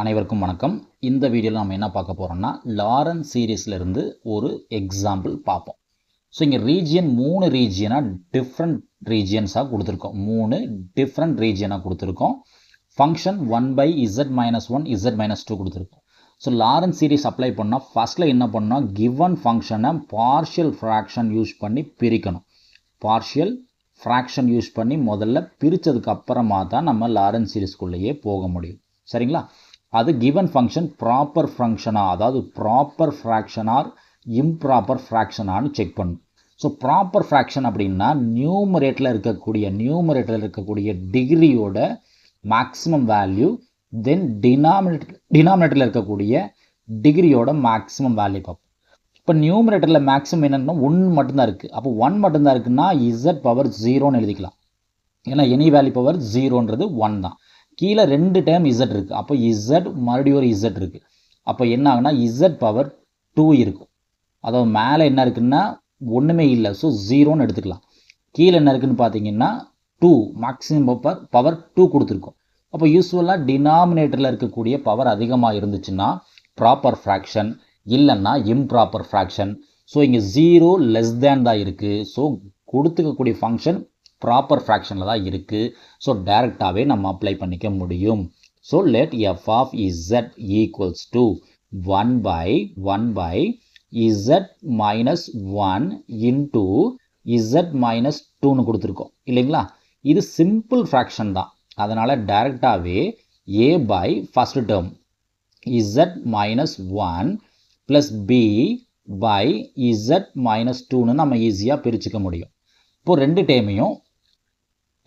அனைவருக்கும் வணக்கம். இந்த வீடியோவில் நம்ம என்ன பார்க்க போகிறோம்னா லாரன்ஸ் சீரீஸ்லேருந்து ஒரு எக்ஸாம்பிள் பார்ப்போம். ஸோ இங்கே ரீஜியன் 3 ரீஜியனாக டிஃப்ரெண்ட் ரீஜியன்ஸாக கொடுத்துருக்கோம். 3 டிஃப்ரெண்ட் ரீஜியனாக கொடுத்துருக்கோம். ஃபங்க்ஷன் 1/z-1 z-2 கொடுத்துருக்கோம். ஸோ லாரன்ஸ் சீரீஸ் அப்ளை பண்ணால் ஃபஸ்ட்டில் என்ன பண்ணால் கிவன் ஃபங்க்ஷனை பார்ஷியல் ஃப்ராக்ஷன் யூஸ் பண்ணி பிரிக்கணும். பார்ஷியல் ஃப்ராக்ஷன் யூஸ் பண்ணி முதல்ல பிரித்ததுக்கு அப்புறமா தான் நம்ம லாரன்ஸ் சீரீஸ்குள்ளேயே போக முடியும். சரிங்களா? அது கிவன் ஃபங்க்ஷன் ப்ராப்பர் ஃபங்க்ஷனா, அதாவது ப்ராப்பர் ஃப்ராக்ஷனார் இம்ப்ராப்பர் ஃப்ராக்ஷனான்னு செக் பண்ணும். ஸோ ப்ராப்பர் ஃப்ராக்ஷன் அப்படின்னா நியூமரேட்டரில் இருக்கக்கூடிய டிகிரியோட மேக்ஸிமம் வேல்யூ தென் டினாமினேட்டரில் இருக்கக்கூடிய டிகிரியோட மேக்ஸிமம் வேல்யூ பார்ப்போம். இப்போ நியூமரேட்டரில் மேக்ஸிமம் என்னென்னா 1 மட்டும்தான் இருக்குது. அப்போ 1 மட்டும்தான் இருக்குன்னா z⁻0ன்னு எழுதிக்கலாம். ஏன்னா எனி வேல்யூ பவர் 0ன்றது 1 தான். கீழே 2 டைம் z இருக்குது. அப்போ z மறுபடியும் ஒரு z இருக்குது. அப்போ என்ன ஆகுனா z⁻2 இருக்கும். அதாவது மேலே என்ன இருக்குன்னா ஒன்றுமே இல்லை, ஸோ 0ன்னு எடுத்துக்கலாம். கீழே என்ன இருக்குதுன்னு பார்த்தீங்கன்னா 2 மேக்ஸிமம் பவர் 2 கொடுத்துருக்கோம். அப்போ யூஸ்வலாக டினாமினேட்டரில் இருக்கக்கூடிய பவர் அதிகமாக இருந்துச்சுன்னா ப்ராப்பர் ஃப்ராக்ஷன், இல்லைன்னா இம்ப்ராப்பர் ஃப்ராக்ஷன். ஸோ இங்கே 0 லெஸ் தேன் தான் இருக்குது. ஸோ கொடுத்துக்கக்கூடிய ஃபங்க்ஷன் ப்ராப்பர் ஃப்ராக்ஷனில் தான் இருக்குது. ஸோ டைரெக்டாகவே நம்ம அப்ளை பண்ணிக்க முடியும். So let f of z equals to 1/z-1 into z-2ன்னு கொடுத்துருக்கோம் இல்லைங்களா? இது சிம்பிள் ஃப்ராக்ஷன் தான். அதனால் டைரெக்டாகவே a by first term z-1 plus b by z-2ன்னு நம்ம ஈஸியாக பிரிச்சுக்க முடியும். இப்போது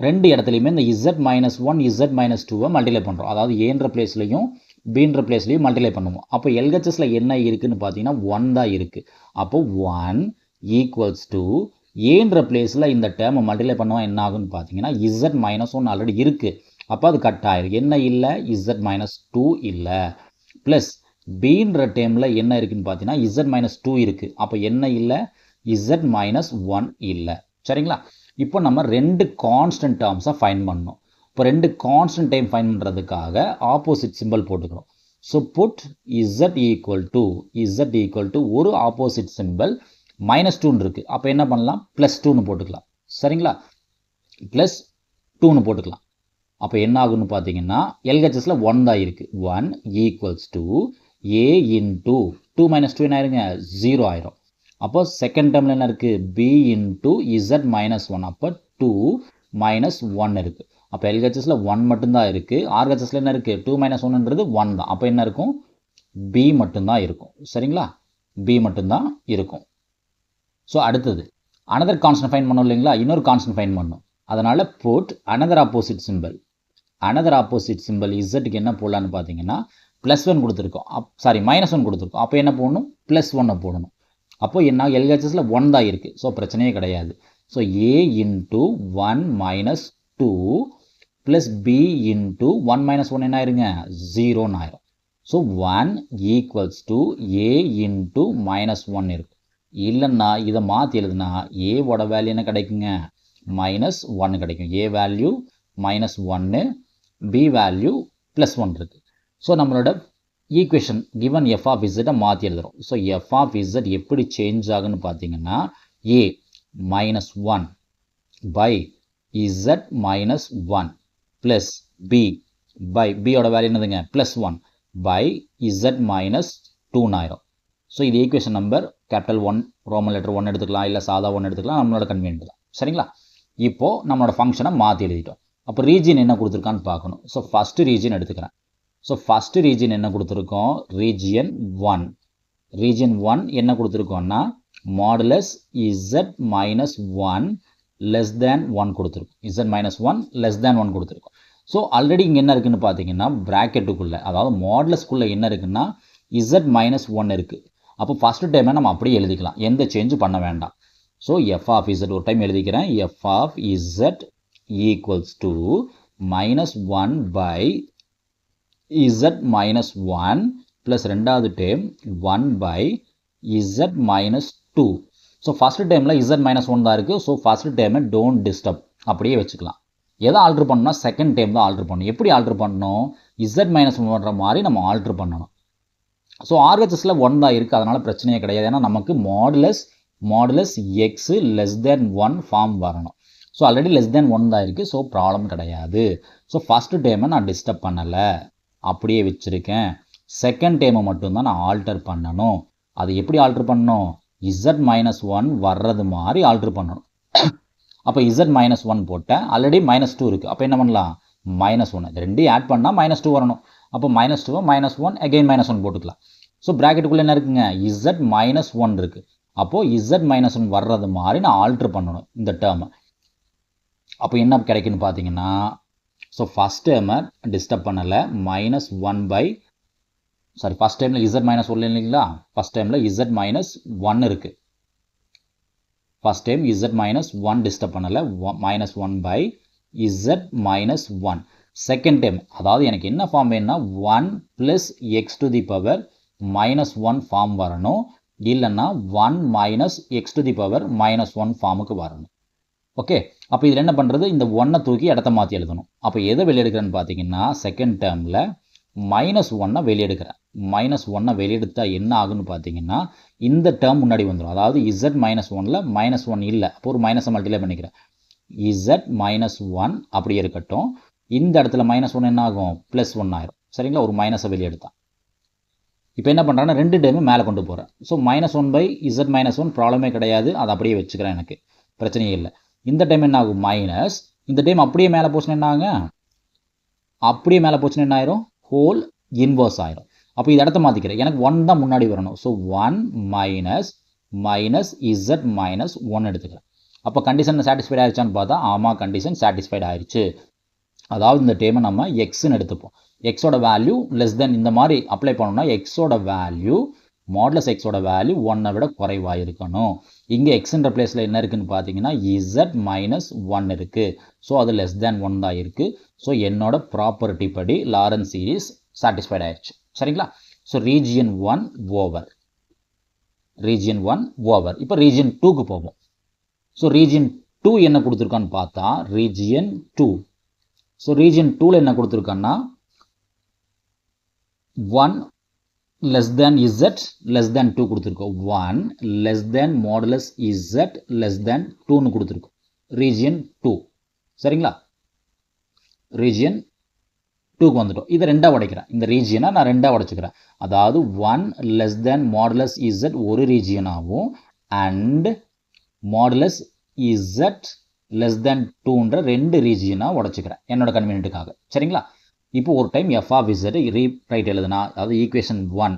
ரெண்டு இடத்துலையுமே இந்த z-1 z-2வை மல்டிப்ளை பண்ணுறோம். அதாவது ஏன்ற பிளேஸ்லையும் பீன்ற பிளேஸ்லையும் மல்டிப்ளை பண்ணுவோம். அப்போ எல்ஹெச்எஸில் என்ன இருக்குதுன்னு பார்த்தீங்கன்னா 1 தான் இருக்குது. அப்போ 1 ஈக்குவல்ஸ் டு ஏன்ற பிளேஸில் இந்த டேர்மை மல்டிப்ளை பண்ணுவோம். என்ன ஆகுன்னு பார்த்தீங்கன்னா z-1 ஆல்ரெடி இருக்குது. அப்போ அது கட் ஆயிரும். என்ன இல்லை? z-2 இல்லை. ப்ளஸ் பீன்ற டேர்மில் என்ன இருக்குதுன்னு பார்த்தீங்கன்னா z-2 இருக்குது. அப்போ என்ன இல்லை? z-1 இல்லை. சரிங்களா? இப்போ நம்ம 2 கான்ஸ்டன்ட் டேர்ம்ஸாக ஃபைண்ட் பண்ணணும். இப்போ 2 கான்ஸ்டன்ட் டைம் ஃபைண்ட் பண்ணுறதுக்காக ஆப்போசிட் சிம்பிள் போட்டுக்கிறோம். So put z equal to ஒரு ஆப்போசிட் சிம்பிள் -2ன்னு இருக்குது. அப்போ என்ன பண்ணலாம்? +2ன்னு போட்டுக்கலாம். சரிங்களா? +2ன்னு போட்டுக்கலாம். அப்போ என்ன ஆகுன்னு பார்த்தீங்கன்னா எல்ஹெச்எஸில் 1 தான் இருக்குது. 1 ஈக்குவல்ஸ் டு a இன்ட்டு 2 - 2 என்ன ஆயிருங்க? 0 ஆயிரும். அப்போ செகண்ட் டேர்மில் என்ன இருக்குது? b into z-1. அப்போ 2 - 1 இருக்குது. அப்போ எல்ஹெச்எஸில் 1 மட்டும்தான் இருக்குது. ஆர்ஹெச்எஸில் என்ன இருக்குது? 2 - 1ன்றது 1 தான். அப்போ என்ன இருக்கும்? b மட்டும்தான் இருக்கும். சரிங்களா? b மட்டும்தான் இருக்கும். ஸோ அடுத்தது அனதர் கான்ஸ்டன்ட் ஃபைண்ட் பண்ணோம் இல்லைங்களா? இன்னொரு கான்ஸ்டன்ட் ஃபைண்ட் பண்ணணும். அதனால் போட் அனதர் ஆப்போசிட் சிம்பிள் இசட்டுக்கு என்ன போடலான்னு பார்த்தீங்கன்னா +1 கொடுத்துருக்கோம். -1 கொடுத்துருக்கோம். அப்போ என்ன போடணும்? +1 போடணும். அப்போ என்ன? எல்ஹெச்எஸில் 1 தான் இருக்குது. ஸோ பிரச்சனையே கிடையாது. So a into 1 - 2 plus b into 1 - 1 என்ன ஆயிருங்க? 0ன்னு ஆயிரும். So 1 equals to a into -1 இருக்குது. இல்லைன்னா இதை மாற்றி எழுதுனா ஏவோட வேல்யூ என்ன கிடைக்குங்க? -1 கிடைக்கும். a வேல்யூ -1, b வேல்யூ +1 இருக்குது. ஸோ நம்மளோட equation given f of z மாற்றி எழுதுகிறோம். ஸோ f of z எப்படி சேஞ்ச் ஆகுன்னு பார்த்தீங்கன்னா a -1 by z-1 plus b by bயோட வேல்யூ என்னதுங்க? +1 by z-2 ஆயிரும். ஸோ இது equation number capital 1 roman letter 1 எடுத்துக்கலாம், இல்லை சாதா 1 எடுத்துக்கலாம். நம்மளோட கன்வீனியன்ட் தான். சரிங்களா? இப்போது நம்மளோட ஃபங்க்ஷனை மாற்றி எழுதிட்டோம். அப்போ ரீஜியன் என்ன கொடுத்துருக்கான்னு பார்க்கணும். ஸோ ஃபஸ்ட்டு ரீஜியன் எடுத்துக்கிறேன். ஸோ ஃபஸ்ட்டு ரீஜியன் என்ன கொடுத்துருக்கோம்? ரீஜியன் 1 என்ன கொடுத்துருக்கோம்னா மாடுலஸ் z-1 லெஸ் தேன் 1 கொடுத்துருக்கோம். z-1 லெஸ் தேன் 1 கொடுத்துருக்கோம். ஸோ ஆல்ரெடி இங்கே என்ன இருக்குதுன்னு பார்த்தீங்கன்னா ப்ராக்கெட்டுக்குள்ளே, அதாவது மாடுலஸ்க்குள்ளே என்ன இருக்குன்னா z-1 இருக்குது. அப்போ ஃபஸ்ட்டு டைமை நம்ம அப்படியே எழுதிக்கலாம், எந்த சேஞ்சும் பண்ண வேண்டாம். ஸோ f of z ஒரு டைம் எழுதிக்கிறேன். f of z equals to -1 by z-1 plus ரெண்டாவது time 1 by z-2. So first டைமில் z-1 தான் இருக்குது. ஸோ ஃபஸ்ட்டு டைமை டோன்ட் டிஸ்டர்ப் அப்படியே வச்சுக்கலாம். எதை ஆல்ட்ரு பண்ணணும்னா செகண்ட் டைம் தான் ஆல்ட்ரு பண்ணணும். எப்படி ஆல்ட்ரு பண்ணணும்? இசட் மைனஸ் ஒன் வர்ற மாதிரி நம்ம ஆல்ட்ரு பண்ணணும். ஸோ ஆர்ஹெச்எஸில் 1 தான் இருக்குது, அதனால் பிரச்சனையே கிடையாது. ஏன்னா நமக்கு modulus x less than 1 form வரணும். ஸோ ஆல்ரெடி லெஸ் தேன் 1 தான் இருக்குது, ஸோ ப்ராப்ளம் கிடையாது. ஸோ ஃபஸ்ட்டு டைமை நான் டிஸ்டர்ப் பண்ணலை, அப்படியே வச்சுருக்கேன். செகண்ட் டைமை மட்டும்தான் நான் ஆல்டர் பண்ணணும். அது எப்படி ஆல்ட்ரு பண்ணணும்? இசட் மைனஸ் 1 வர்றது மாதிரி ஆல்ட்ரு பண்ணணும். அப்போ இசட் மைனஸ் 1 போட்டேன், ஆல்ரெடி -2 இருக்குது. அப்போ என்ன பண்ணலாம்? -1 இது ரெண்டையும் ஆட் பண்ணால் -2 வரணும். அப்போ -2 -1 அகெயின் -1 போட்டுக்கலாம். ஸோ ப்ராக்கெட்டுக்குள்ளே என்ன இருக்குங்க? இசட் -1 இருக்குது. அப்போது இசட் -1 வர்றது மாதிரி நான் ஆல்ட்ரு பண்ணணும் இந்த டேர்மை. அப்போ என்ன கிடைக்குன்னு பார்த்தீங்கன்னா, ஸோ ஃபஸ்ட் டேர்மை டிஸ்டர்ப் பண்ணலை, ஃபஸ்ட் டைமில் இசட் -1 இல்லைங்களா? ஃபஸ்ட் டைமில் இசட் -1 இருக்குது. ஃபஸ்ட் டைம் இசட் -1 டிஸ்டர்ப் பண்ணலை, -1/z -1. செகண்ட் டைம், அதாவது எனக்கு என்ன ஃபார்ம் வேணும்னா 1 + x⁻⁻1 ஃபார்ம் வரணும், இல்லைன்னா 1 - x⁻⁻1 ஃபார்முக்கு வரணும். ஓகே, அப்போ இதில் என்ன பண்ணுறது? இந்த 1 தூக்கி இடத்த மாற்றி எழுதணும். அப்போ எதை வெளியெடுக்கிறேன்னு பார்த்தீங்கன்னா, செகண்ட் டேர்மில் -1 வெளியெடுக்கிறேன். -1 வெளியெடுத்தால் என்ன ஆகுன்னு பார்த்தீங்கன்னா, இந்த டேர்ம் முன்னாடி வந்துடும். அதாவது இசட் -1ல் -1 இல்லை, அப்போ ஒரு மைனஸை மல்டிப்ளை பண்ணிக்கிறேன். இசட் -1 அப்படியே இருக்கட்டும். இந்த இடத்துல -1 என்ன ஆகும்? +1 ஆயிரும். சரிங்களா? ஒரு மைனஸை வெளியெடுத்தான். இப்போ என்ன பண்ணுறேன்னா, 2 டைமும் மேலே கொண்டு போகிறேன். ஸோ -1/z -1 ப்ராப்ளமே கிடையாது, அதை அப்படியே வச்சுக்கிறேன், எனக்கு பிரச்சனையே இல்லை. இந்த டைம் என்ன ஆகும்? மைனஸ். இந்த டைம் அப்படியே மேலே போச்சுன்னா என்ன ஆகுங்க? அப்படியே மேலே போச்சுன்னா என்ன ஆயிரும்? ஹோல் இன்வர்ஸ் ஆயிரும். அப்போ இது இடத்த மாற்றிக்கிறேன், எனக்கு 1 தான் முன்னாடி வரணும். ஸோ 1 - z -1 எடுத்துக்கிறேன். அப்போ கண்டிஷன் சாட்டிஸ்ஃபைட் ஆயிடுச்சான்னு பார்த்தா, ஆமாம், கண்டிஷன் சாட்டிஸ்ஃபைட் ஆயிடுச்சு. அதாவது இந்த டைமை நம்ம எக்ஸ்ன்னு எடுத்துப்போம். எக்ஸோட வேல்யூ லெஸ் தென் இந்த மாதிரி அப்ளை பண்ணோம்னா, எக்ஸோட வேல்யூ மாடுலஸ் எக்ஸோட வேல்யூ 1 விட குறைவாக இருக்கணும். இங்கே எக்ஸ்ன்ற பிளேஸில் என்ன இருக்குன்னு பார்த்தீங்கன்னா, இசட் -1 இருக்குது. ஸோ அது லெஸ் தேன் 1 தான் இருக்குது. ஸோ என்னோட ப்ராப்பர்ட்டி படி லாரன்ஸ் சீரிஸ் சாட்டிஸ்ஃபைட் ஆயிடுச்சு. சரிங்களா? So region 1 over. இப்போ ரீஜியன் 2க்கு போவோம். ஸோ ரீஜியன் 2 என்ன கொடுத்துருக்கான்னு பார்த்தா, ரீஜியன் 2. ஸோ ரீஜியன் 2ல் என்ன கொடுத்துருக்கான்னா, 1 less than Z less than 2 கொடுத்துருக்கோம். 1 less than modulus Z less than 2ன்னு கொடுத்துருக்கோம். ரீஜியன் 2. சரிங்களா? ரீஜியன் 2க்கு வந்துட்டோம். இதை 2ஆக உடைக்கிறேன். இந்த ரீஜியனை நான் 2ஆக உடைச்சிக்கிறேன். அதாவது 1 லெஸ் தேன் மாடுலஸ் இசட் ஒரு ரீஜியனாகவும், and modulus Z less than 2ன்ற 2 ரீஜியனாக உடைச்சிக்கிறேன் என்னோட கன்வீனியன்ட்டுக்காக. சரிங்களா? இப்போ ஒரு time f of z rewrite எழுதுனா, அதாவது ஈக்குவேஷன் 1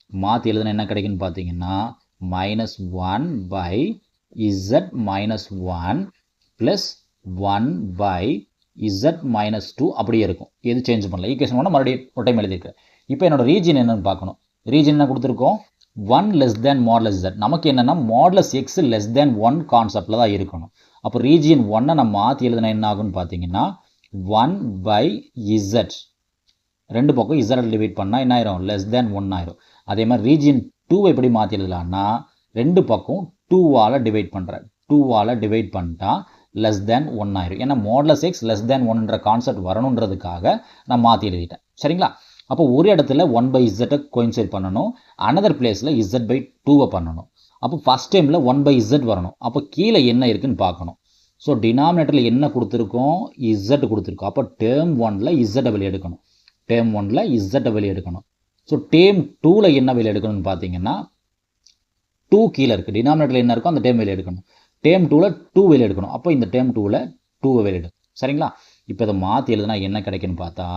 மாற்றி எழுதுனா என்ன கிடைக்குன்னு பார்த்தீங்கன்னா, -1/z -1 + 1/z -2 அப்படியே இருக்கும். எது சேஞ்ச் பண்ணல. ஈக்குவேஷன் 1 மறுபடியும் ஒரு டைம் எழுதியிருக்கேன். இப்போ என்னோட ரீஜியன் என்னன்னு பார்க்கணும். ரீஜியன் என்ன கொடுத்துருக்கோம்? 1 லெஸ் தேன் மாடுலஸ் z. நமக்கு என்னென்னா மாடுலஸ் எக்ஸ் லெஸ் தேன் 1 கான்செப்டில் தான் இருக்கணும். அப்போ ரீஜியன் 1 நம்ம மாற்றி எழுதுனா என்ன ஆகுன்னு பார்த்தீங்கன்னா, 1/z, ரெண்டு பக்கம் z டிவைட் பண்ணால் என்ன ஆயிரும்? லெஸ் தேன் 1 ஆயிரும். அதே மாதிரி ரீஜியன் 2 எப்படி மாற்றி எழுதலாம்னா, ரெண்டு பக்கம் 2ஆல் டிவைட் பண்ணுறேன். 2ஆல் டிவைட் பண்ணிட்டா லெஸ் தேன் 1 ஆயிரும். ஏன்னா மாடுலஸ் எக்ஸ் லெஸ் தேன் 1ன்ற கான்செப்ட் வரணுன்றதுக்காக நான் மாற்றி எழுதிட்டேன். சரிங்களா? அப்போ ஒரு இடத்துல 1/z கோயின்சைட் பண்ணணும், அனதர் பிளேஸில் z/2 பண்ணணும். அப்போ ஃபஸ்ட் டைமில் 1/z வரணும். அப்போ கீழே என்ன இருக்குன்னு பார்க்கணும். ஸோ டினாமினேட்டரில் என்ன கொடுத்துருக்கோம்? z கொடுத்துருக்கோம். அப்போ டேர்ம் 1ல் z வெளியெடுக்கணும். டேர்ம் 1ல் z வெளியெடுக்கணும். ஸோ டேர்ம் 2ல் என்ன வெளியெடுக்கணும்னு பார்த்தீங்கன்னா, 2 கீழே இருக்குது. டினாமினேட்டரில் என்ன இருக்கோ அந்த டேர்ம் வெளியெடுக்கணும். டேர்ம் 2ல் 2 வெளியெடுக்கணும். அப்போ இந்த டேர்ம் 2ல் 2 வெளியெடு. சரிங்களா? இப்போ இதை மாற்றி எழுதுனா என்ன கிடைக்குன்னு பார்த்தா,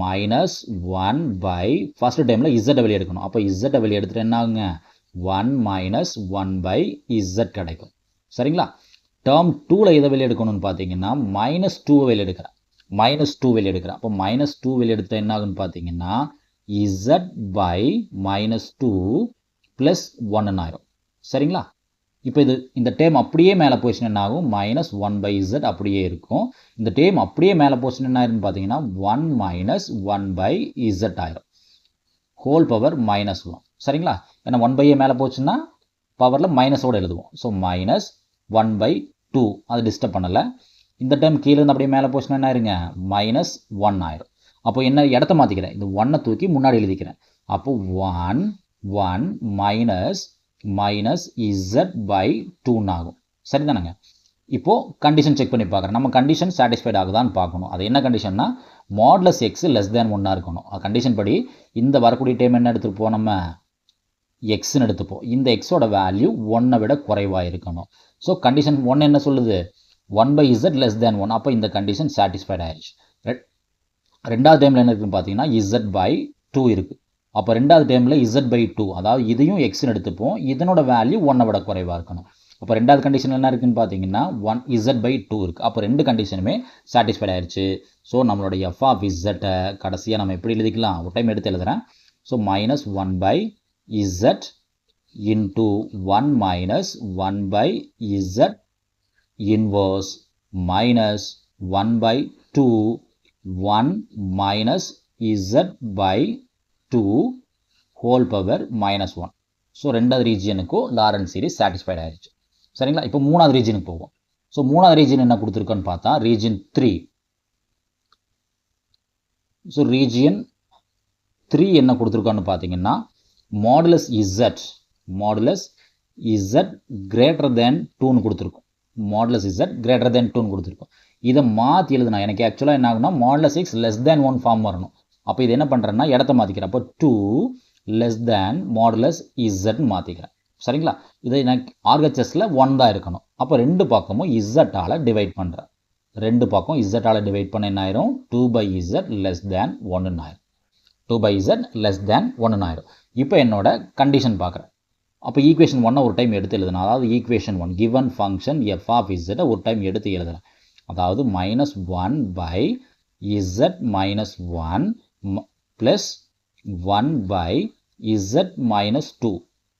-1 ஃபர்ஸ்ட் டைமில் z வெளியெடுக்கணும். அப்போ z வெளியெடுத்துட்டு என்ன ஆகுங்க? 1 - 1/z கிடைக்கும். சரிங்களா? டேர்ம் 2ல் எதை வெளியெடுக்கணும்னு பார்த்தீங்கன்னா, -2 வெளியெடுக்கிறேன். -2 வெளியெடுக்கிறேன். அப்போ -2 வெளியெடுத்த என்ன ஆகுன்னு பார்த்தீங்கன்னா, z/-2 + 1 ஆயிரும். சரிங்களா? இப்போ இந்த டேர்ம் அப்படியே மேலே போச்சுன்னா என்ன ஆகும்? -1/z அப்படியே இருக்கும். இந்த டேர்ம் அப்படியே மேலே போச்சுன்னா என்ன ஆயிருன்னு பார்த்தீங்கன்னா, 1 - 1/z ஆயிரும். Whole power -1. சரிங்களா? ஏன்னா 1/a மேலே போச்சுன்னா பவரில் மைனஸோடு எழுதுவோம். ஸோ -1/2 அது டிஸ்டர்ப் பண்ணலை. இந்த டேர்ம் கீழேருந்து அப்படியே மேலே போச்சுன்னா என்ன ஆயிருங்க -1 ஆயிரும். அப்போ என்ன இடத்த மாற்றிக்கிறேன், இந்த 1 தூக்கி முன்னாடி எழுதிக்கிறேன். அப்போ 1 மைனஸ் z/2 ஆகும். சரிதானங்க. இப்போது கண்டிஷன் செக் பண்ணி பார்க்குறேன். நம்ம கண்டிஷன் சாட்டிஸ்ஃபைட் ஆகுதான்னு பார்க்கணும். அது என்ன கண்டிஷன்னா மாடுலஸ் எக்ஸ் <(1) இருக்கணும். கண்டிஷன் படி இந்த வரக்கூடிய டேம் என்ன எடுத்துப்போம், நம்ம எக்ஸ்ன்னு எடுத்துப்போம். இந்த எக்ஸோட வேல்யூ 1 விட குறைவாக இருக்கணும். ஸோ கண்டிஷன் 1 என்ன சொல்லுது, 1/z <(1). அப்போ இந்த கண்டிஷன் சாட்டிஸ்ஃபைட் ஆயிடுச்சு. ரெண்டாவது டைமில் என்ன இருக்குன்னு பார்த்தீங்கன்னா z/2 இருக்குது. அப்போ ரெண்டாவது டைமில் z/2, அதாவது இதையும் எக்ஸ்ன்னு எடுத்துப்போம், இதனோட வேல்யூ 1 விட குறைவாக இருக்கணும். அப்போ ரெண்டாவது கண்டிஷன் என்ன இருக்குன்னு பார்த்தீங்கன்னா z/2 இருக்குது. அப்போ ரெண்டு கண்டிஷனுமே சாட்டிஸ்ஃபைட் ஆயிடுச்சு. ஸோ நம்மளோட f of z கடைசியாக நம்ம எப்படி எழுதிக்கலாம், ஒரு டைம் எடுத்து எழுதுகிறேன். So -1/z into 1 1/z inverse minus 1/2 1 z/2 whole power -1. So ரெண்டாவது ரீஜியனுக்கும் லாரன்ஸ் சீரிஸ் சாட்டிஸ்ஃபைட் ஆயிடுச்சு. சரிங்களா. இப்போ மூணாவது ரீஜனுக்கு போவோம். ஸோ மூணாவது ரீஜன் என்ன கொடுத்துருக்கோன்னு பார்த்தா ரீஜன் 3. ஸோ ரீஜியன் 3 என்ன கொடுத்துருக்கோன்னு பார்த்தீங்கன்னா மாடுலஸ் z greater than 2ன்னு கொடுத்துருக்கோம். மாடுலஸ் z greater than 2ன்னு கொடுத்துருக்கோம். இதை மாற்றி எழுதுனா எனக்கு ஆக்சுவலாக என்ன ஆகுனா மாடுலஸ் x <(1) ஃபார்ம் வரணும். அப்போ இது என்ன பண்ணுறேன்னா இடத்த மாற்றிக்கிறேன். அப்போ 2 (மாடுலஸ் z மாற்றிக்கிறேன். சரிங்களா. இதை எனக்கு RHSல 1 தான் இருக்கணும். அப்போ ரெண்டு பக்கமும் z டிவைட் பண்ணுறேன். ரெண்டு பக்கம் z டிவைட் பண்ண என்ன ஆயிரும், 2/z <(1) ஆயிரும். 2/z <(1) ஆயிரும். இப்போ என்னோட கண்டிஷன் பார்க்குறேன். அப்போ ஈக்குவேஷன் 1 ஒரு டைம் எடுத்து எழுதுனா, அதாவது equation 1 given function f of z ஒரு டைம் எடுத்து எழுதுறேன். அதாவது -1/z -1 plus 1/z -2.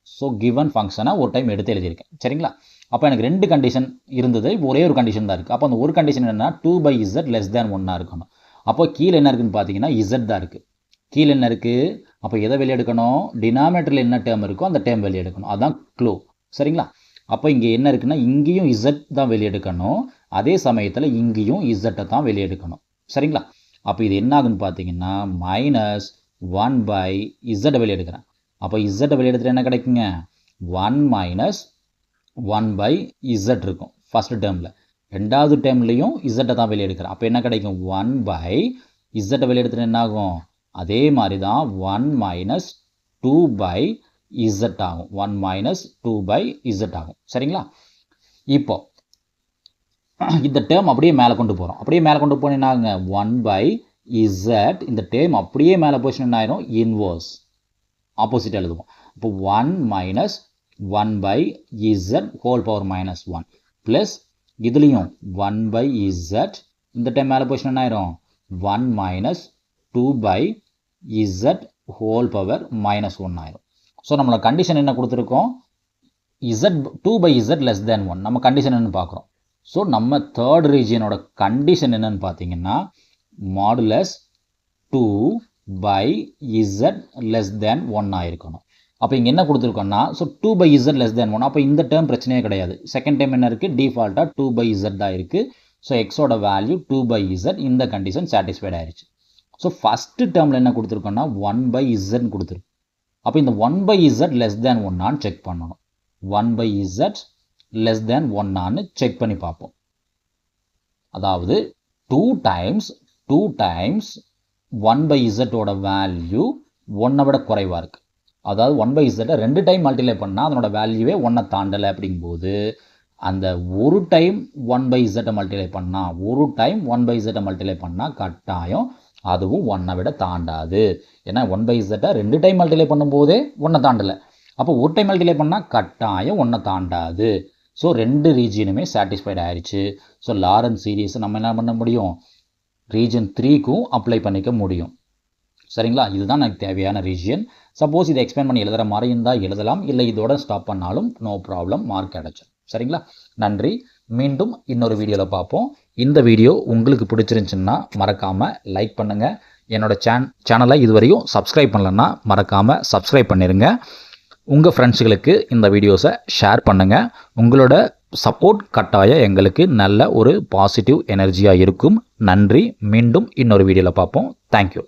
So given ஃபங்க்ஷனை ஒரு டைம் எடுத்து எழுதியிருக்கேன். சரிங்களா. அப்போ எனக்கு ரெண்டு கண்டிஷன் இருந்தது, ஒரே ஒரு கண்டிஷன் தான் இருக்குது. அப்போ அந்த ஒரு கண்டிஷன் என்னென்னா 2/z <(1) இருக்கணும். அப்போ கீழே என்ன இருக்குன்னு பார்த்தீங்கன்னா z தான் இருக்குது. கீழே என்ன இருக்குது, அப்போ எதை வெளியே எடுக்கணும், டினாமினேட்டரில் என்ன டேர்ம் இருக்கோ அந்த டேர்ம் வெளியே எடுக்கணும். அதுதான் க்ளூ. சரிங்களா. அப்போ இங்கே என்ன இருக்குன்னா இங்கேயும் z தான் வெளியே எடுக்கணும், அதே சமயத்தில் இங்கேயும் z தான் வெளியே எடுக்கணும். சரிங்களா. அப்போ இது என்ன ஆகுன்னு பார்த்தீங்கன்னா -1/z வெளியே எடுக்கிறேன். அப்போ z வெளியே எடுத்துகிட்டு என்ன கிடைக்குங்க, 1 - 1/z இருக்கும் ஃபர்ஸ்ட் டேர்மில். ரெண்டாவது டேர்ம்லையும் z தான் வெளியே எடுக்கிறேன். அப்போ என்ன கிடைக்கும், 1/z வெளியே எடுத்துகிட்டு என்ன ஆகும், அதே மாதிரி தான் 1 - 2/z ஆகும். 1 - 2/z ஆகும். சரிங்களா. இப்போ இந்த டேர்ம் அப்படியே மேலே கொண்டு போகிறோம். அப்படியே மேலே கொண்டு போனால் என்ன ஆகுங்க, 1/z இந்த டேர்ம் அப்படியே மேலே போச்சுன்னா என்ன ஆயிரும், இன்வர்ஸ் ஆப்போசிட் எழுதுவோம். இப்போ 1 - 1/z ஹோல் பவர் -1 ப்ளஸ் இதுலேயும் 1/z இந்த டைம் மேலே போச்சுன்னா என்ன ஆயிரும், 1 - 2/z ஹோல் பவர் -1 ஆயிரும். ஸோ நம்மளோட கண்டிஷன் என்ன கொடுத்துருக்கோம், z 2/z <(1). நம்ம கண்டிஷன் என்னன்னு பார்க்குறோம். ஸோ நம்ம தேர்ட் ரீஜியனோட கண்டிஷன் என்னன்னு பார்த்தீங்கன்னா மாடுலஸ் 2/z <(1) ஆயிருக்கணும். அப்போ இங்கே என்ன கொடுத்துருக்கோம்னா ஸோ 2/z <(1). அப்போ இந்த டேர்ம் பிரச்சனையே கிடையாது. செகண்ட் டைம் என்ன இருக்குது, டிஃபால்ட்டாக 2/z தான் இருக்குது. ஸோ எக்ஸோட வேல்யூ 2/z, இந்த கண்டிஷன் சாட்டிஸ்ஃபைட் ஆயிடுச்சு. ஸோ ஃபஸ்ட்டு டேர்மில் என்ன கொடுத்துருக்கோன்னா 1/z கொடுத்துருக்கு. அப்போ இந்த 1/z <(1) செக் பண்ணணும். 1/z <(1) செக் பண்ணி பார்ப்போம். அதாவது 2 டைம்ஸ் 1/z ஓட வேல்யூ 1 விட குறைவாக இருக்குது. அதாவது 1/z 2 டைம் மல்டிப்ளை பண்ணால் அதனோட வேல்யூவே 1 தாண்டலை. அப்படிங்கும்போது அந்த ஒரு டைம் 1/z மல்டிப்ளை பண்ணால், ஒரு டைம் 1/z மல்டிப்ளை பண்ணால் கட்டாயம் அதுவும் 1 விட தாண்டாது. ஏன்னா 1/z 2 டைம் மல்டிப்ளை பண்ணும்போதே 1 தாண்டலை. அப்போ ஒரு டைம் மல்டிப்ளை பண்ணால் கட்டாயம் 1 தாண்டாது. ஸோ ரெண்டு ரீஜியனுமே சாட்டிஸ்ஃபைட் ஆயிடுச்சு. ஸோ லாரன்ஸ் சீரீஸை நம்ம என்ன பண்ண முடியும், ரீஜன் 3க்கும் அப்ளை பண்ணிக்க முடியும். சரிங்களா. இதுதான் எனக்கு தேவையான ரீஜியன். சப்போஸ் இதை எக்ஸ்பிளைன் பண்ணி எழுதுகிற மாதிரி இருந்தால் எழுதலாம், இல்லை இதோட ஸ்டாப் பண்ணாலும் நோ ப்ராப்ளம், மார்க் கிடைச்சிடும். சரிங்களா. நன்றி. மீண்டும் இன்னொரு வீடியோவில் பார்ப்போம். இந்த வீடியோ உங்களுக்கு பிடிச்சிருந்துச்சுன்னா மறக்காமல் லைக் பண்ணுங்கள். என்னோட சேனலை இதுவரையும் சப்ஸ்கிரைப் பண்ணலன்னா மறக்காமல் சப்ஸ்கிரைப் பண்ணிடுங்க. உங்கள் ஃப்ரெண்ட்ஸுகளுக்கு இந்த வீடியோஸை ஷேர் பண்ணுங்கள். உங்களோட சப்போர்ட் கட்டாயம் எங்களுக்கு நல்ல ஒரு பாசிட்டிவ் எனர்ஜியாக இருக்கும். நன்றி. மீண்டும் இன்னொரு வீடியோவில் பார்ப்போம். தேங்க்யூ.